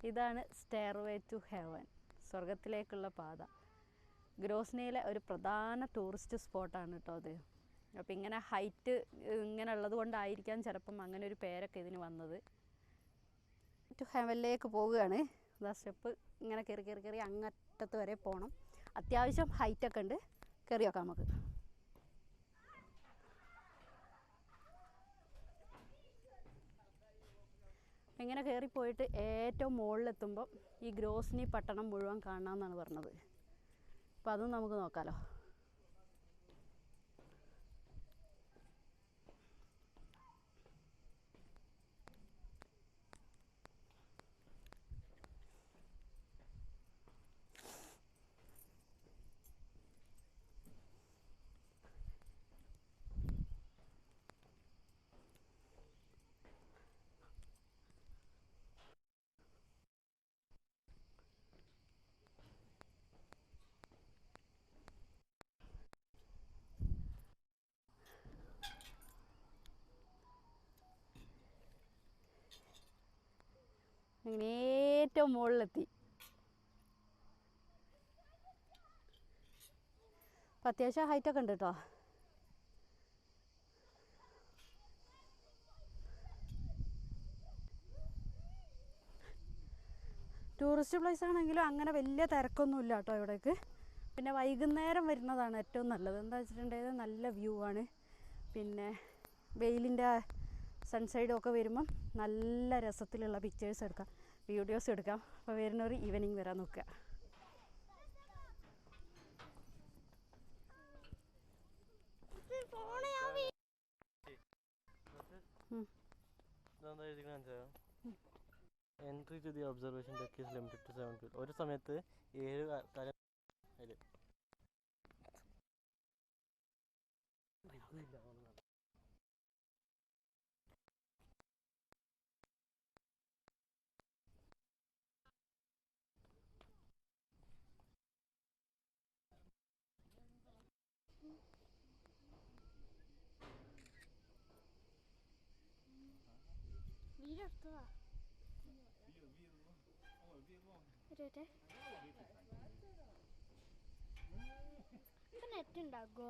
ഇതാണ് stairway to heaven, സ്വർഗത്തിലേക്കുള്ള പാത. ഗ്രോസ്നിയിലെ ഒരു പ്രധാന ടൂറിസ്റ്റ് സ്പോട്ടാണ് കേട്ടോ അത്. അപ്പോൾ ഇങ്ങനെ ഹൈറ്റ് ഇങ്ങനെ ഉള്ളത് കൊണ്ടായിരിക്കാം ചിലപ്പം അങ്ങനെ ഒരു പേരൊക്കെ ഇതിന് വന്നത്. ടു ഹെവനിലേക്ക് പോവുകയാണ്. ഇതാ സ്റ്റെപ്പ് ഇങ്ങനെ കയറി കയറി കയറി അങ്ങറ്റത്ത് വരെ പോകണം. അത്യാവശ്യം ഹൈറ്റൊക്കെ ഉണ്ട്. കയറി നോക്കാം നമുക്ക്. ഇങ്ങനെ കയറിപ്പോയിട്ട് ഏറ്റവും മുകളിലെത്തുമ്പം ഈ ഗ്രോസ്നി പട്ടണം മുഴുവൻ കാണാമെന്നാണ് പറഞ്ഞത്. അപ്പോൾ അതും നമുക്ക് നോക്കാമല്ലോ. അങ്ങനെ ഏറ്റവും മുകളിലെത്തി. അപ്പം അത്യാവശ്യം ഹൈറ്റൊക്കെ ഉണ്ട് കേട്ടോ. ടൂറിസ്റ്റ് പ്ലേസ് ആണെങ്കിലും അങ്ങനെ വലിയ തിരക്കൊന്നുമില്ല കേട്ടോ ഇവിടേക്ക്. പിന്നെ വൈകുന്നേരം വരുന്നതാണ് ഏറ്റവും നല്ലത്. എന്താ വെച്ചിട്ടുണ്ടെങ്കിൽ നല്ല വ്യൂ ആണ്. പിന്നെ വെയിലിൻ്റെ സൺസൈഡും ഒക്കെ വരുമ്പം നല്ല രസത്തിലുള്ള പിക്ചേഴ്സ് എടുക്കാം, വീഡിയോസ് എടുക്കാം. അപ്പോൾ വരുന്നവർ ഈവനിങ് വരാൻ നോക്കുക. Entry to the observation deck is limited to 7 people. ഒരു സമയത്ത് 7 തരം നെറ്റ് ഉണ്ടാകുമോ?